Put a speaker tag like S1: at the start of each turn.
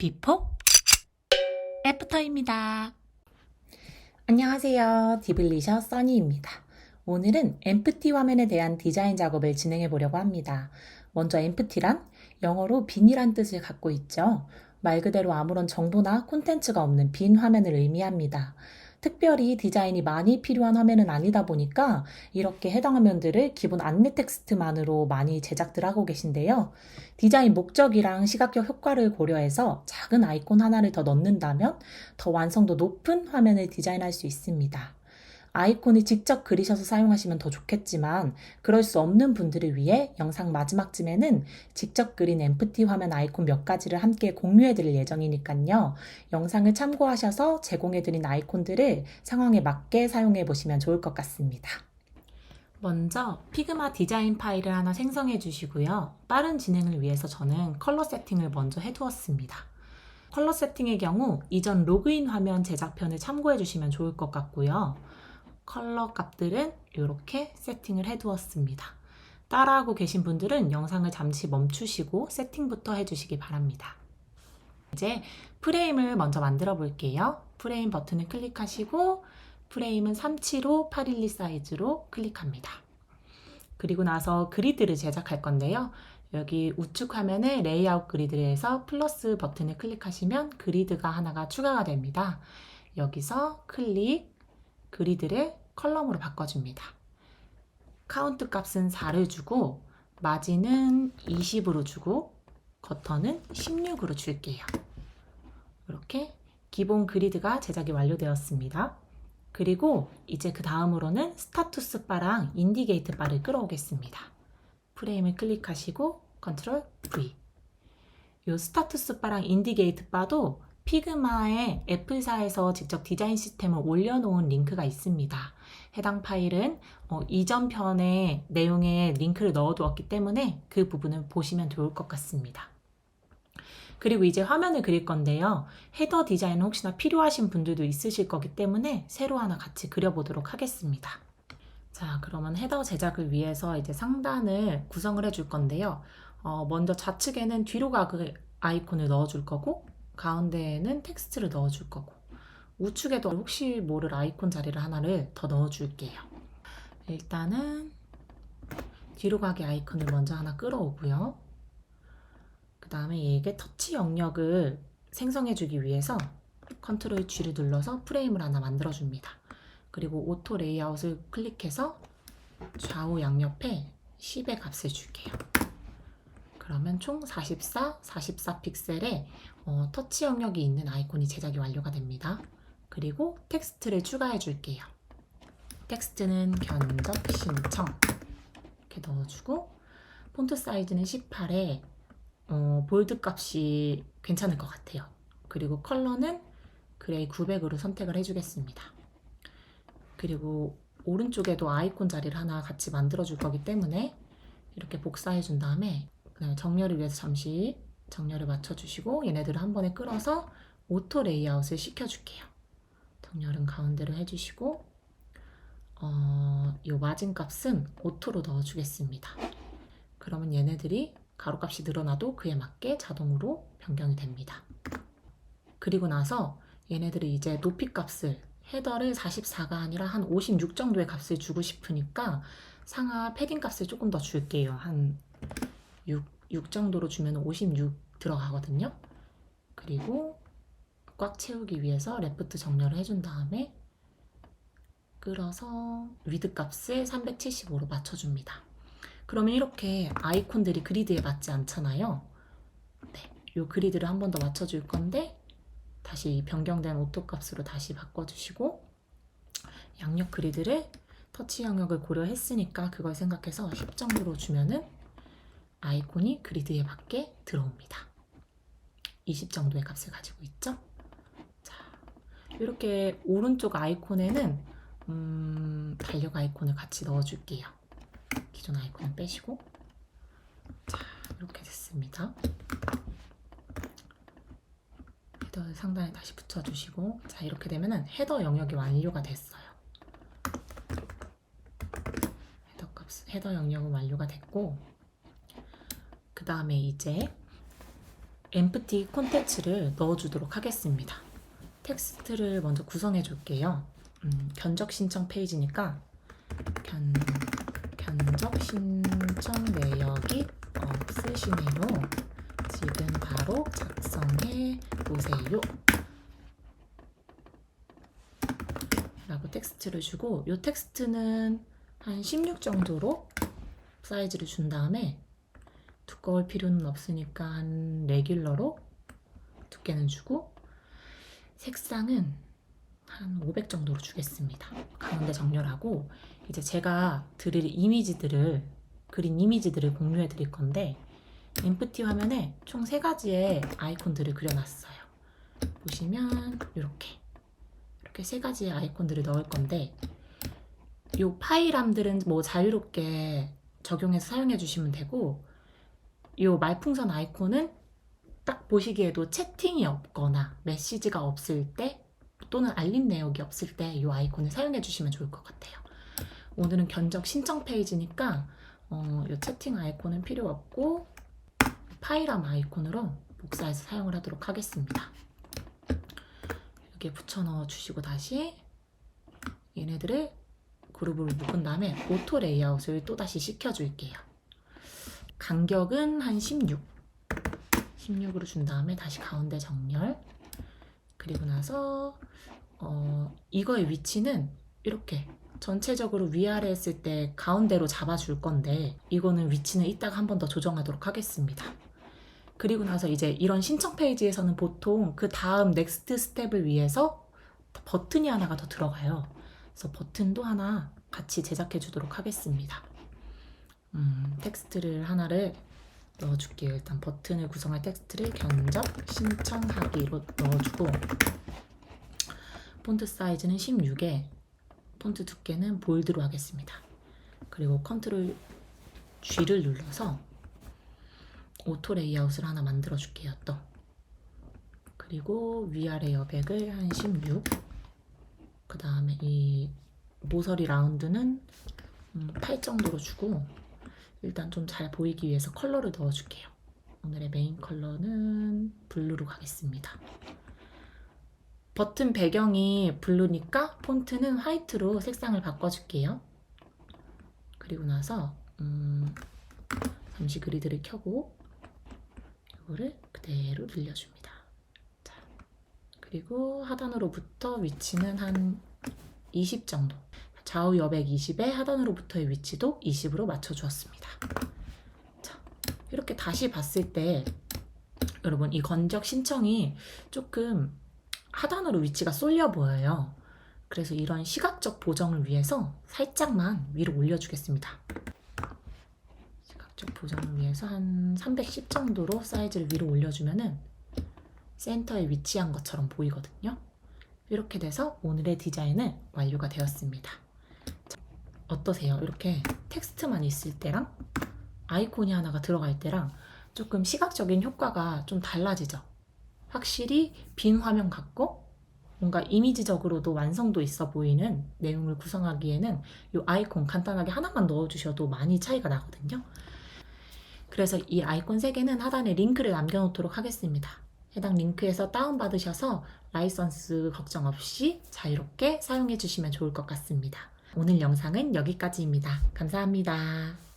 S1: 비포 애프터입니다.
S2: 안녕하세요. 디블리셔 써니입니다. 오늘은 엠프티 화면에 대한 디자인 작업을 진행해 보려고 합니다. 먼저 엠프티란 영어로 빈이란 뜻을 갖고 있죠. 말 그대로 아무런 정보나 콘텐츠가 없는 빈 화면을 의미합니다. 특별히 디자인이 많이 필요한 화면은 아니다 보니까 이렇게 해당 화면들을 기본 안내 텍스트만으로 많이 제작들 하고 계신데요. 디자인 목적이랑 시각적 효과를 고려해서 작은 아이콘 하나를 더 넣는다면 더 완성도 높은 화면을 디자인할 수 있습니다. 아이콘을 직접 그리셔서 사용하시면 더 좋겠지만 그럴 수 없는 분들을 위해 영상 마지막쯤에는 직접 그린 엠프티 화면 아이콘 몇 가지를 함께 공유해 드릴 예정이니까요. 영상을 참고하셔서 제공해 드린 아이콘들을 상황에 맞게 사용해 보시면 좋을 것 같습니다. 먼저 피그마 디자인 파일을 하나 생성해 주시고요. 빠른 진행을 위해서 저는 컬러 세팅을 먼저 해두었습니다. 컬러 세팅의 경우 이전 로그인 화면 제작편을 참고해 주시면 좋을 것 같고요. 컬러 값들은 이렇게 세팅을 해두었습니다. 따라하고 계신 분들은 영상을 잠시 멈추시고 세팅부터 해주시기 바랍니다. 이제 프레임을 먼저 만들어 볼게요. 프레임 버튼을 클릭하시고 프레임은 375, 812 사이즈로 클릭합니다. 그리고 나서 그리드를 제작할 건데요. 여기 우측 화면에 레이아웃 그리드에서 플러스 버튼을 클릭하시면 그리드가 하나가 추가가 됩니다. 여기서 클릭, 그리드를 컬럼으로 바꿔줍니다. 카운트 값은 4를 주고 마진은 20으로 주고 커터는 16으로 줄게요. 이렇게 기본 그리드가 제작이 완료되었습니다. 그리고 이제 그 다음으로는 스타투스 바랑 인디게이트 바를 끌어오겠습니다. 프레임을 클릭하시고 컨트롤 V. 이 스타투스 바랑 인디게이트 바도 피그마에 애플사에서 직접 디자인 시스템을 올려놓은 링크가 있습니다. 해당 파일은 이전 편의 내용에 링크를 넣어두었기 때문에 그 부분을 보시면 좋을 것 같습니다. 그리고 이제 화면을 그릴 건데요. 헤더 디자인은 혹시나 필요하신 분들도 있으실 거기 때문에 새로 하나 같이 그려보도록 하겠습니다. 자, 그러면 헤더 제작을 위해서 이제 상단을 구성을 해줄 건데요. 먼저 좌측에는 뒤로 가그 아이콘을 넣어줄 거고 가운데에는 텍스트를 넣어줄 거고 우측에도 혹시 모를 아이콘 자리를 하나를 더 넣어줄게요. 일단은 뒤로 가기 아이콘을 먼저 하나 끌어오고요. 그 다음에 얘에게 터치 영역을 생성해주기 위해서 컨트롤 G를 눌러서 프레임을 하나 만들어줍니다. 그리고 오토 레이아웃을 클릭해서 좌우 양옆에 10의 값을 줄게요. 그러면 총 44 픽셀의 터치 영역이 있는 아이콘이 제작이 완료가 됩니다. 그리고 텍스트를 추가해 줄게요. 텍스트는 견적 신청 이렇게 넣어주고 폰트 사이즈는 18에 볼드 값이 괜찮을 것 같아요. 그리고 컬러는 그레이 900으로 선택을 해주겠습니다. 그리고 오른쪽에도 아이콘 자리를 하나 같이 만들어 줄 거기 때문에 이렇게 복사해 준 다음에 그다음에 정렬을 위해서 잠시 정렬을 맞춰주시고 얘네들을 한 번에 끌어서 오토 레이아웃을 시켜줄게요. 정렬은 가운데로 해주시고 이 마진 값은 오토로 넣어주겠습니다. 그러면 얘네들이 가로값이 늘어나도 그에 맞게 자동으로 변경이 됩니다. 그리고 나서 얘네들을 이제 높이 값을 헤더를 44가 아니라 한 56 정도의 값을 주고 싶으니까 상하 패딩 값을 조금 더 줄게요. 한 6 정도로 주면 56 들어가거든요. 그리고 꽉 채우기 위해서 레프트 정렬을 해준 다음에 끌어서 위드 값을 375로 맞춰줍니다. 그러면 이렇게 아이콘들이 그리드에 맞지 않잖아요. 네, 이 그리드를 한 번 더 맞춰줄 건데 다시 변경된 오토 값으로 다시 바꿔주시고 양옆 그리드를 터치 영역을 고려했으니까 그걸 생각해서 10 정도로 주면은 아이콘이 그리드에 맞게 들어옵니다. 20 정도의 값을 가지고 있죠. 자, 이렇게 오른쪽 아이콘에는 달력 아이콘을 같이 넣어줄게요. 기존 아이콘을 빼시고 자, 이렇게 됐습니다. 헤더를 상단에 다시 붙여주시고 자, 이렇게 되면은 헤더 영역이 완료가 됐어요. 헤더 영역은 완료가 됐고 그 다음에 이제 엠프티 콘텐츠를 넣어주도록 하겠습니다. 텍스트를 먼저 구성해 줄게요. 견적 신청 페이지니까 견적 신청 내역이 없으시네요. 지금 바로 작성해 보세요. 라고 텍스트를 주고, 이 텍스트는 한 16 정도로 사이즈를 준 다음에 두꺼울 필요는 없으니까 한 레귤러로 두께는 주고, 색상은 한 500 정도로 주겠습니다. 가운데 정렬하고, 이제 제가 드릴 그린 이미지들을 공유해 드릴 건데, 엠프티 화면에 총 3가지의 아이콘들을 그려놨어요. 보시면 이렇게 3가지의 아이콘들을 넣을 건데, 이 파일함들은 뭐 자유롭게 적용해서 사용해 주시면 되고, 이 말풍선 아이콘은 딱 보시기에도 채팅이 없거나 메시지가 없을 때, 또는 알림 내역이 없을 때 이 아이콘을 사용해 주시면 좋을 것 같아요. 오늘은 견적 신청 페이지니까 이 채팅 아이콘은 필요 없고 파일함 아이콘으로 복사해서 사용을 하도록 하겠습니다. 여기에 붙여 넣어 주시고, 다시 얘네들을 그룹으로 묶은 다음에 오토 레이아웃을 또다시 시켜줄게요. 간격은 한 16으로 준 다음에 다시 가운데 정렬. 그리고 나서 이거의 위치는 이렇게 전체적으로 위아래 했을 때 가운데로 잡아줄 건데, 이거는 위치는 이따가 한 번 더 조정하도록 하겠습니다. 그리고 나서 이제 이런 신청 페이지에서는 보통 그 다음 넥스트 스텝을 위해서 버튼이 하나가 더 들어가요. 그래서 버튼도 하나 같이 제작해 주도록 하겠습니다. 텍스트를 하나를 넣어줄게요. 일단 버튼을 구성할 텍스트를 견적 신청하기로 넣어주고, 폰트 사이즈는 16에 폰트 두께는 볼드로 하겠습니다. 그리고 컨트롤 G를 눌러서 오토 레이아웃을 하나 만들어 줄게요. 또 그리고 위아래 여백을 한 16, 그 다음에 이 모서리 라운드는 8 정도로 주고, 일단 좀 잘 보이기 위해서 컬러를 넣어줄게요. 오늘의 메인 컬러는 블루로 가겠습니다. 버튼 배경이 블루니까 폰트는 화이트로 색상을 바꿔줄게요. 그리고 나서 잠시 그리드를 켜고 이거를 그대로 늘려줍니다. 자, 그리고 하단으로부터 위치는 한 20 정도, 좌우 여백 20에 하단으로부터의 위치도 20으로 맞춰주었습니다. 자, 이렇게 다시 봤을 때 여러분, 이 견적 신청이 조금 하단으로 위치가 쏠려 보여요. 그래서 이런 시각적 보정을 위해서 살짝만 위로 올려주겠습니다. 시각적 보정을 위해서 한 310 정도로 사이즈를 위로 올려주면은 센터에 위치한 것처럼 보이거든요. 이렇게 돼서 오늘의 디자인은 완료가 되었습니다. 자, 어떠세요? 이렇게 텍스트만 있을 때랑 아이콘이 하나가 들어갈 때랑 조금 시각적인 효과가 좀 달라지죠? 확실히 빈 화면 같고 뭔가 이미지적으로도 완성도 있어 보이는 내용을 구성하기에는 이 아이콘 간단하게 하나만 넣어주셔도 많이 차이가 나거든요. 그래서 이 아이콘 3개는 하단에 링크를 남겨놓도록 하겠습니다. 해당 링크에서 다운받으셔서 라이선스 걱정 없이 자유롭게 사용해 주시면 좋을 것 같습니다. 오늘 영상은 여기까지입니다. 감사합니다.